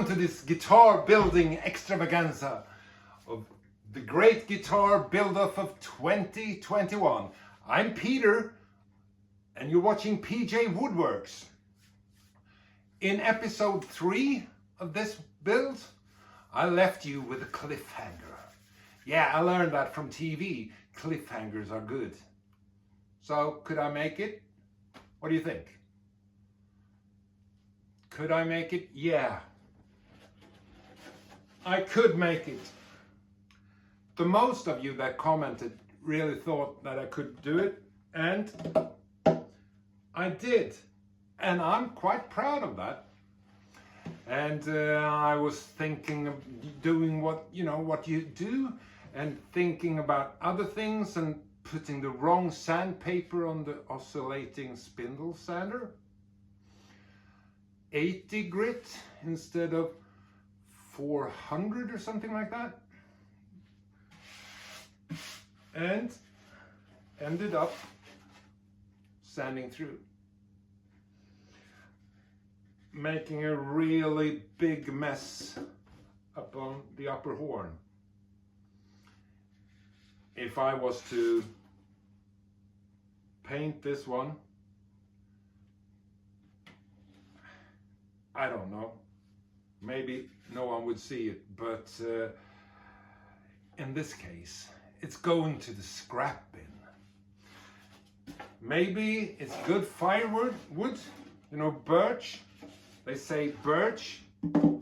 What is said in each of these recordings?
Welcome to this guitar building extravaganza of the great guitar build-up of 2021. I'm Peter and you're watching PJ Woodworks. In episode 3 of this build, I left you with a cliffhanger. Yeah, I learned that from TV. Cliffhangers are good. So, could I make it? What do you think? Could I make it? Yeah. I could make it. The most of you that commented really thought that I could do it, and I did. And I'm quite proud of that. And I was thinking of doing what you do, and thinking about other things, and putting the wrong sandpaper on the oscillating spindle sander. 80 grit instead of 400 or something like that, and ended up sanding through, making a really big mess up on the upper horn. If I was to paint this one, I don't know, maybe no one would see it, but in this case, it's going to the scrap bin. Maybe it's good firewood, birch. They say birch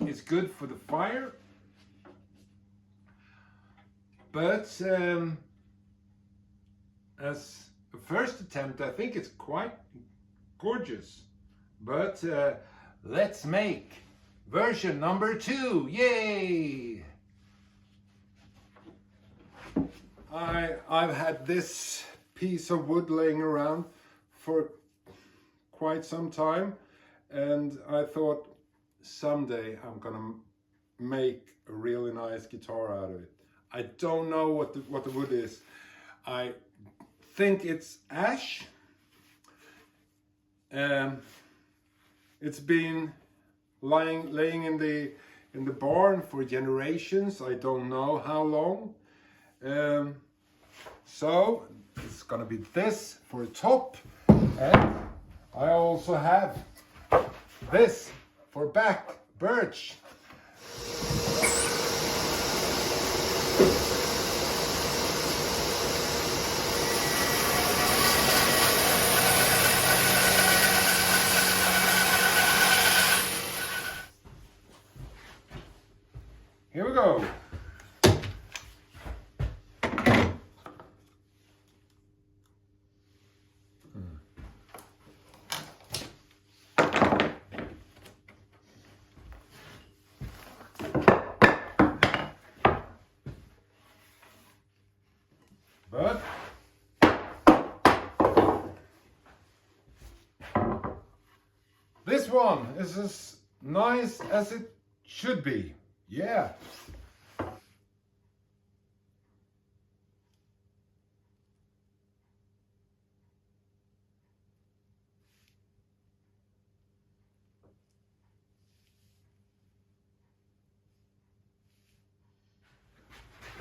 is good for the fire. But as a first attempt, I think it's quite gorgeous. But let's make version number 2. Yay! I've had this piece of wood laying around for quite some time, and I thought someday I'm gonna make a really nice guitar out of it. I don't know what the wood is. I think it's ash. It's been laying in the barn for generations. I don't know how long. So it's gonna be this for a top, and I also have this for back, birch. Here we go. But this one is as nice as it should be. Yeah.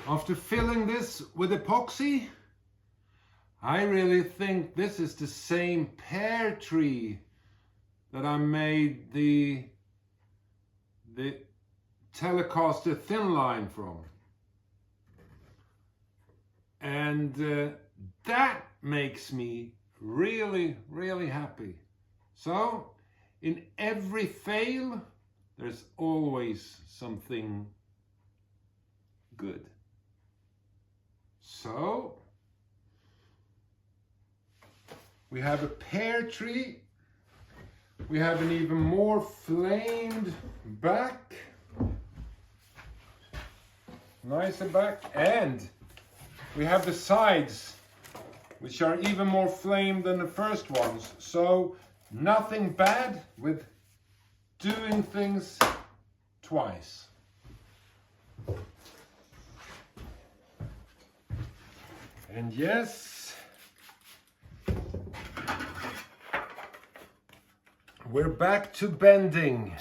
After filling this with epoxy, I really think this is the same pear tree that I made the Telecaster thin line from. And that makes me really, really happy. So, in every fail, there's always something good. So, we have a pear tree. We have an even more flamed back. Nicer back. And we have the sides, which are even more flamed than the first ones. So, nothing bad with doing things twice. And yes, we're back to bending.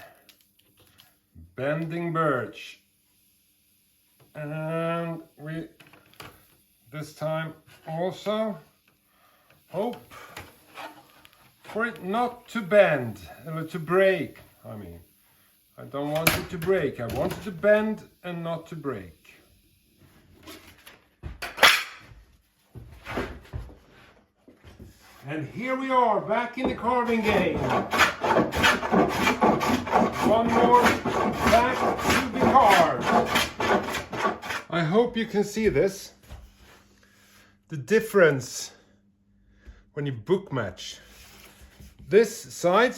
bending birch. And we this time also hope for it not to bend, or to break. I mean, I don't want it to break. I want it to bend and not to break. And here we are, back in the carving game. One more back to be carved. I hope you can see this. The difference when you book match. This side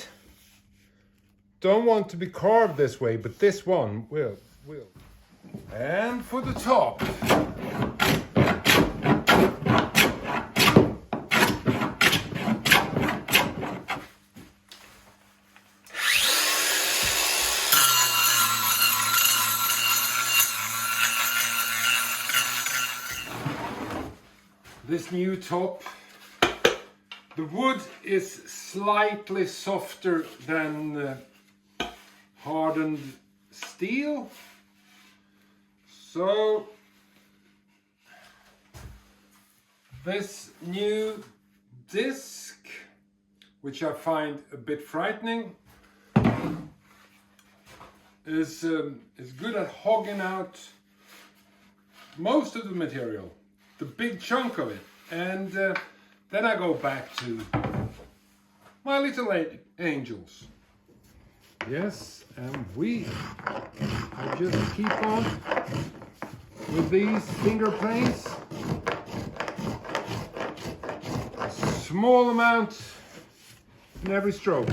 don't want to be carved this way, but this one will. And for the top. This new top, the wood is slightly softer than hardened steel, so this new disc, which I find a bit frightening, is good at hogging out most of the material, the big chunk of it, and then I go back to my little angels. Yes, and I just keep on with these finger planes, a small amount in every stroke.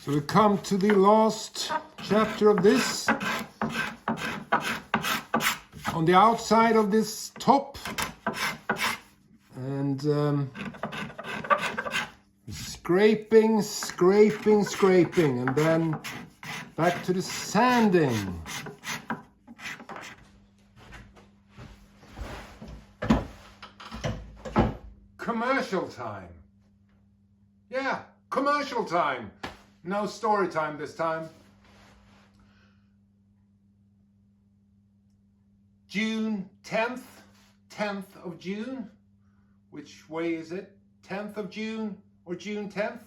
So we come to the last chapter of this. On the outside of this top, and scraping, and then back to the sanding. Commercial time. Yeah, commercial time. No story time this time. June 10th of June. Which way is it? 10th of June or June 10th?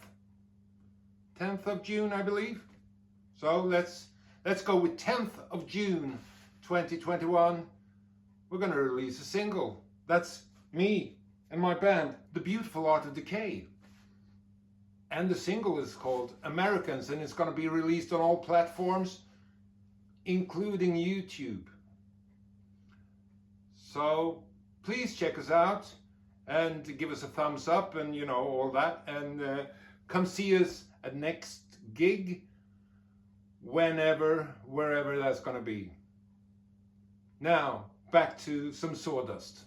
10th of June, I believe. So let's go with 10th of June 2021. We're going to release a single. That's me and my band, The Beautiful Art of Decay. And the single is called Americans, and it's going to be released on all platforms, including YouTube. So please check us out and give us a thumbs up and all that, and come see us at next gig, wherever that's going to be. Now back to some sawdust.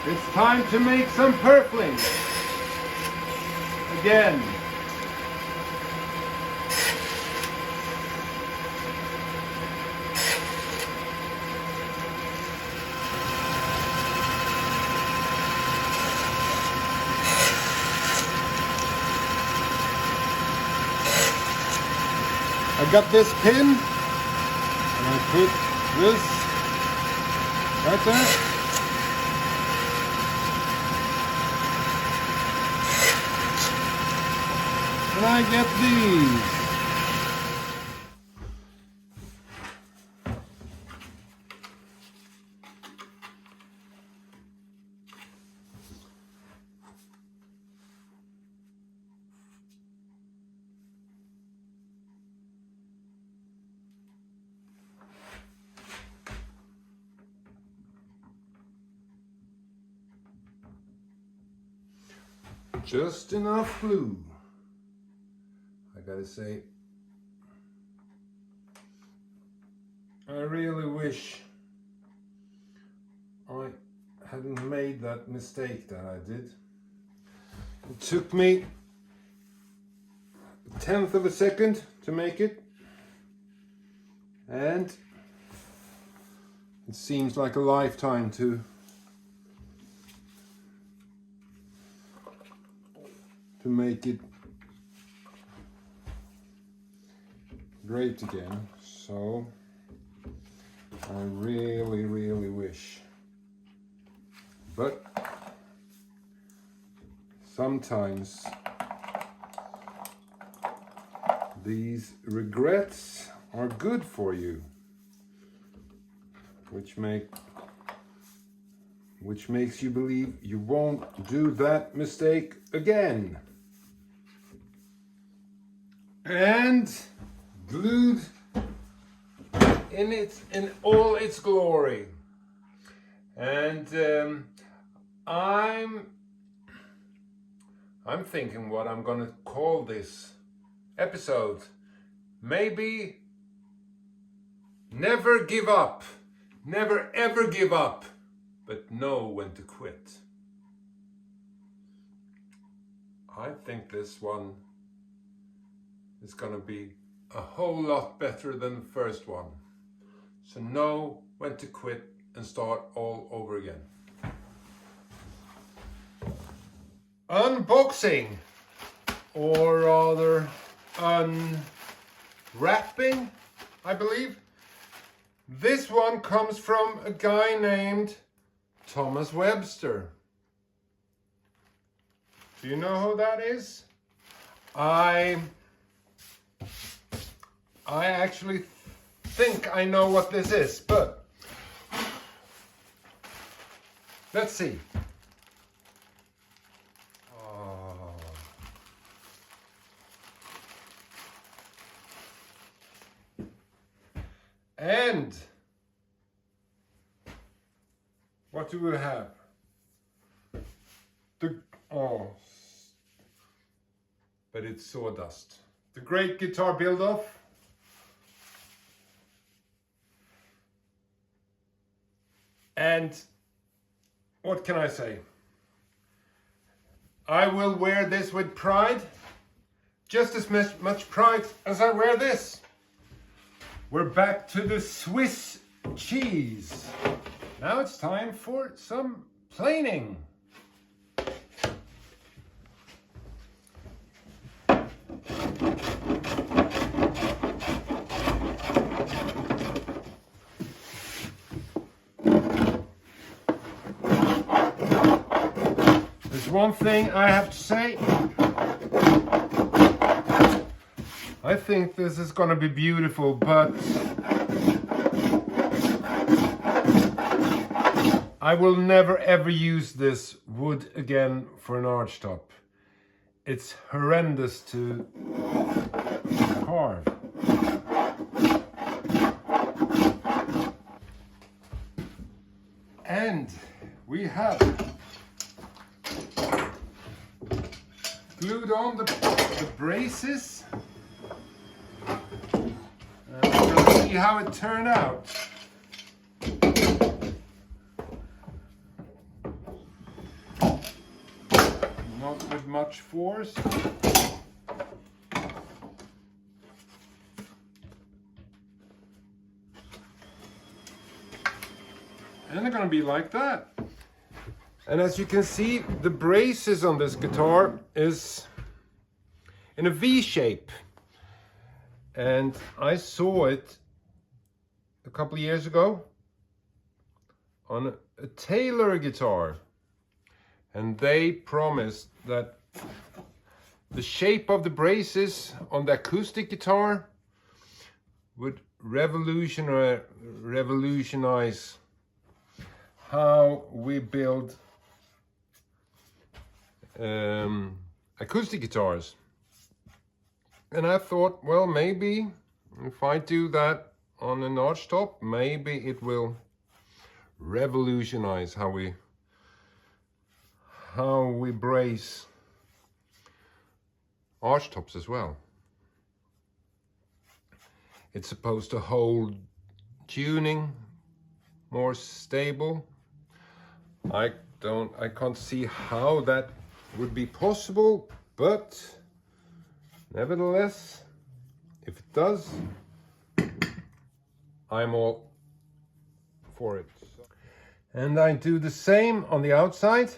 It's time to make some purflings again. I got this pin, and I put this right there. And I get these. Just enough glue. I gotta say, I really wish I hadn't made that mistake that I did. It took me a 1/10 of a second to make it, and it seems like a lifetime to to make it great again. So I really wish, but sometimes these regrets are good for you, which makes you believe you won't do that mistake again. And glued in all its glory. And I'm thinking what I'm gonna call this episode. Maybe never give up. Never ever give up, but know when to quit. I think this one is gonna be a whole lot better than the first one. So know when to quit and start all over again. Unboxing, or rather unwrapping, I believe. This one comes from a guy named Thomas Webster. Do you know who that is? I actually think I know what this is, but let's see. And what do we have? But it's sawdust. The Great Guitar Build-Off. And what can I say? I will wear this with pride, just as much pride as I wear this. We're back to the Swiss cheese. Now it's time for some planing. There's one thing I have to say. I think this is going to be beautiful, but I will never ever use this wood again for an archtop. It's horrendous to carve. And we have glued on the braces. We're going to see how it turned out. Not with much force. And they're going to be like that. And as you can see, the braces on this guitar is in a V shape. And I saw it a couple of years ago on a Taylor guitar. And they promised that the shape of the braces on the acoustic guitar would revolutionize how we build acoustic guitars. And I thought, well, maybe if I do that on an archtop, maybe it will revolutionize how we brace archtops as well. It's supposed to hold tuning more stable. I can't see how that would be possible, but nevertheless, if it does, I'm all for it. And I do the same on the outside.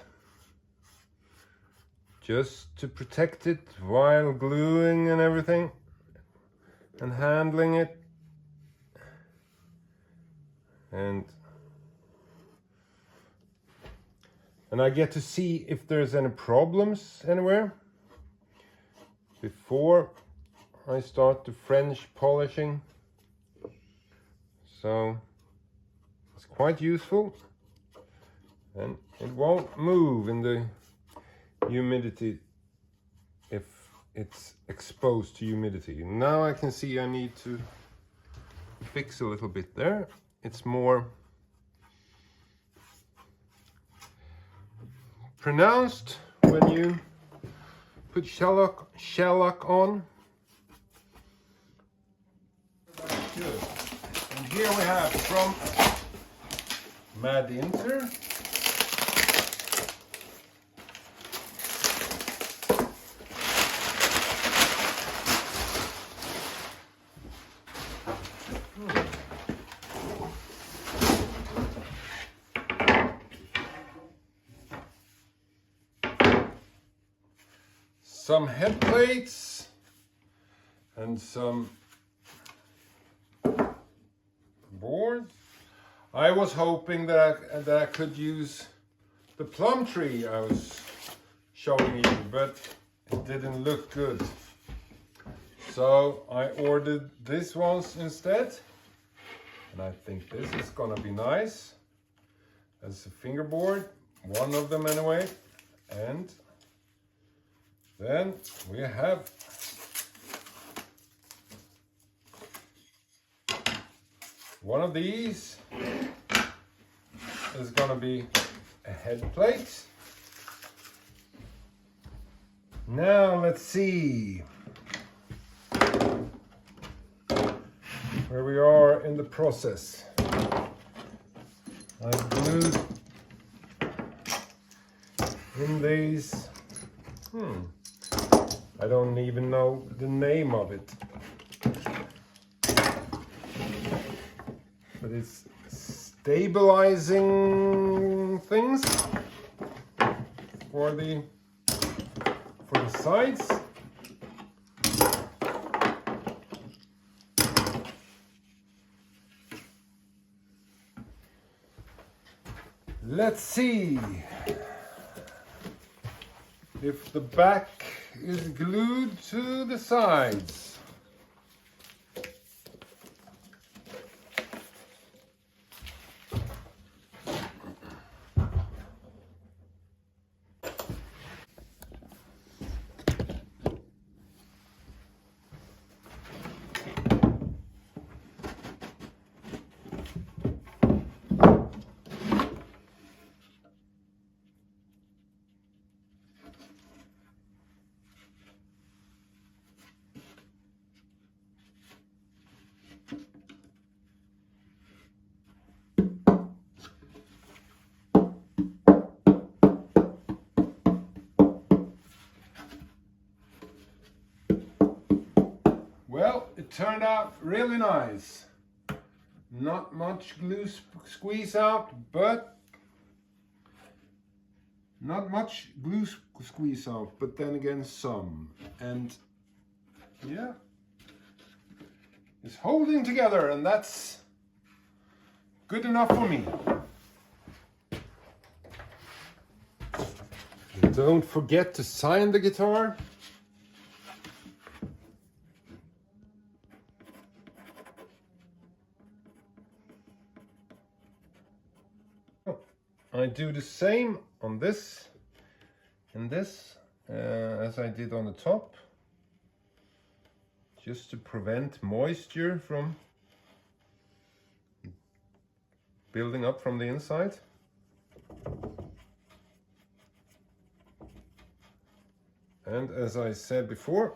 just to protect it while gluing and everything and handling it. And I get to see if there's any problems anywhere before I start the French polishing. So it's quite useful, and it won't move in the humidity if it's exposed to humidity. Now I can see I need to fix a little bit there. It's more pronounced when you put shellac on. Good. And here we have from Mad Inter. Some head plates and some boards. I was hoping that I could use the plum tree I was showing you, but it didn't look good. So I ordered these ones instead, and I think this is gonna be nice as a fingerboard, one of them anyway. And then we have one of these is going to be a head plate. Now let's see where we are in the process. I've glued in these. I don't even know the name of it, but it's stabilizing things for the sides. Let's see if the back is glued to the sides. Well, it turned out really nice. Not much glue squeeze out, but then again some. And yeah, it's holding together, and that's good enough for me. Don't forget to sign the guitar. I do the same on this and this as I did on the top, just to prevent moisture from building up from the inside. And as I said before,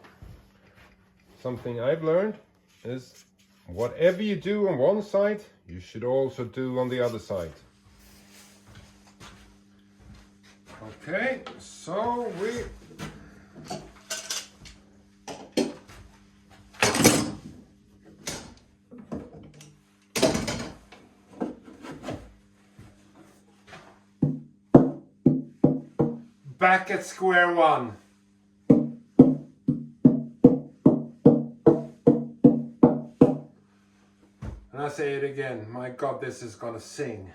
something I've learned is whatever you do on one side, you should also do on the other side. Okay, so we back at square one. And I say it again, my God, this is gonna sing.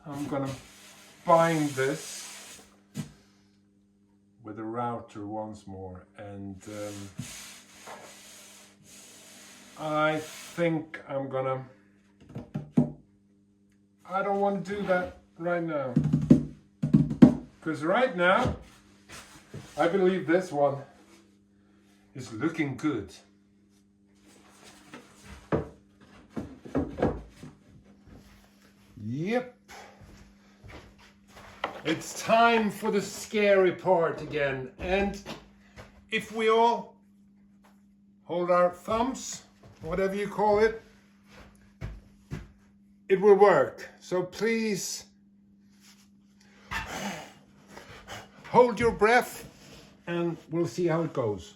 I'm gonna bind this with a router once more, and I think I'm gonna, I don't want to do that right now, because right now I believe this one is looking good. Yep. It's time for the scary part again, and if we all hold our thumbs, whatever you call it, it will work. So please hold your breath and we'll see how it goes.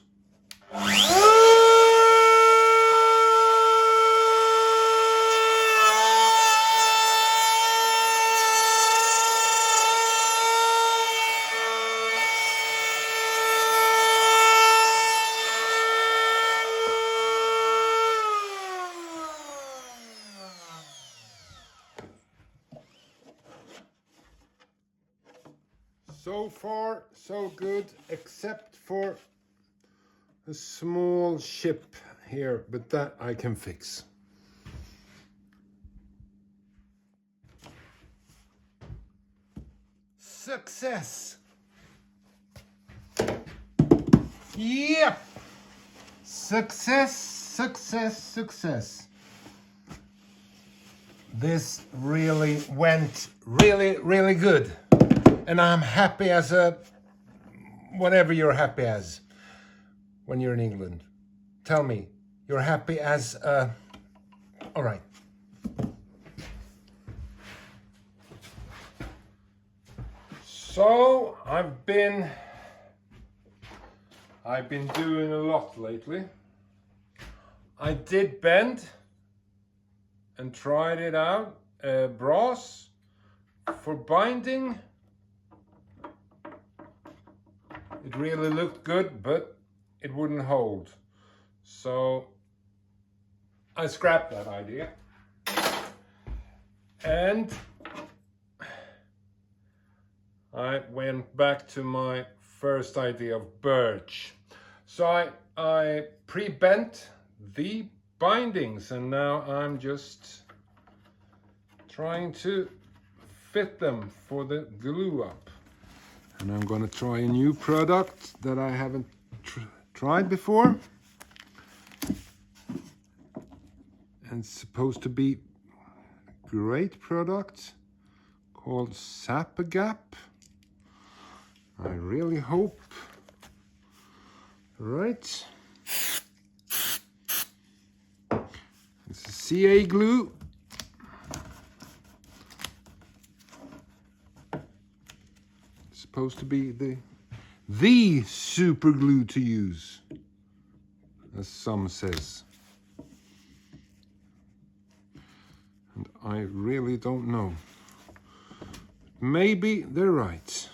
So far, so good, except for a small ship here, but that I can fix. Success! Yep! Success, success, success. This really went really good. And I'm happy as a, whatever you're happy as when you're in England. Tell me, you're happy as a, all right. So I've been doing a lot lately. I did bend and tried it out, brass for binding. It really looked good, but it wouldn't hold. So I scrapped that idea. And I went back to my first idea of birch. So I pre-bent the bindings, and now I'm just trying to fit them for the glue up. And I'm going to try a new product that I haven't tried before. And it's supposed to be a great product called Sap-A-Gap. I really hope. Right. It's a CA glue. Supposed to be the super glue to use, as some says. And I really don't know. Maybe they're right.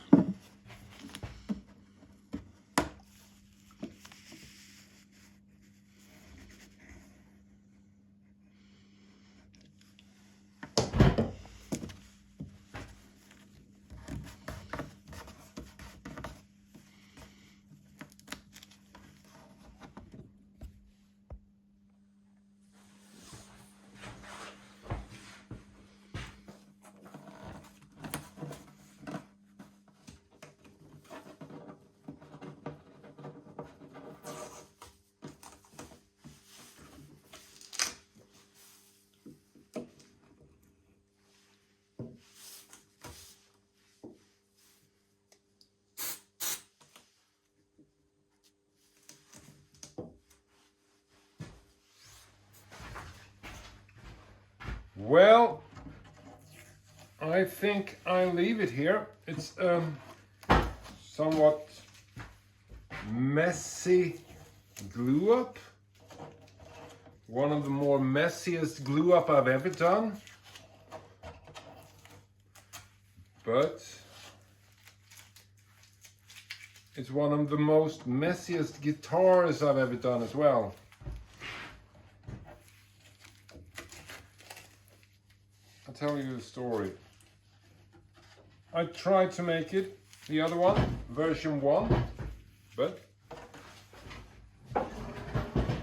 Well, I think I'll leave it here. It's somewhat messy glue up. one of the more messiest glue up I've ever done. But it's one of the most messiest guitars I've ever done as well. I'll tell you the story. I tried to make it, the other one, version 1, but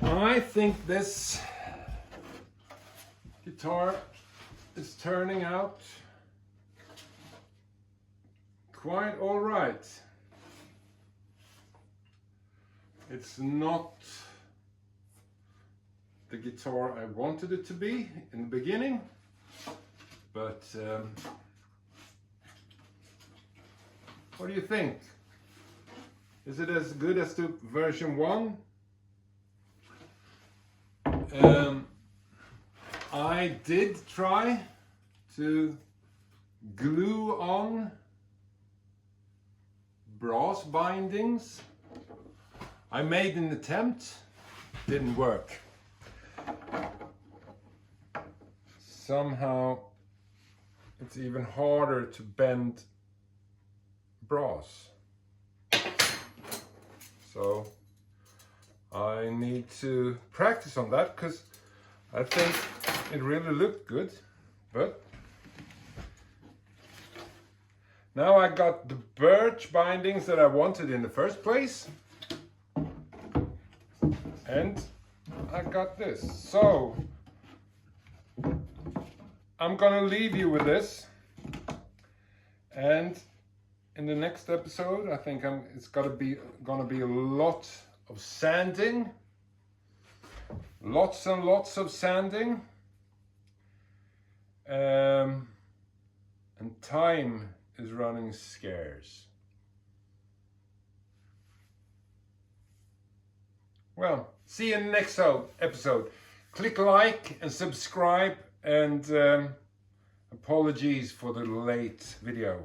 I think this guitar is turning out quite all right. It's not the guitar I wanted it to be in the beginning, but what do you think? Is it as good as the version 1? I did try to glue on brass bindings. I made an attempt, didn't work. Somehow it's even harder to bend brass. So I need to practice on that, because I think it really looked good. But now I got the birch bindings that I wanted in the first place. And I got this. So I'm gonna leave you with this. And in the next episode, I think it's gonna be a lot of sanding. Lots and lots of sanding. And time is running scarce. Well, see you in the next episode. Click like and subscribe, and apologies for the late video.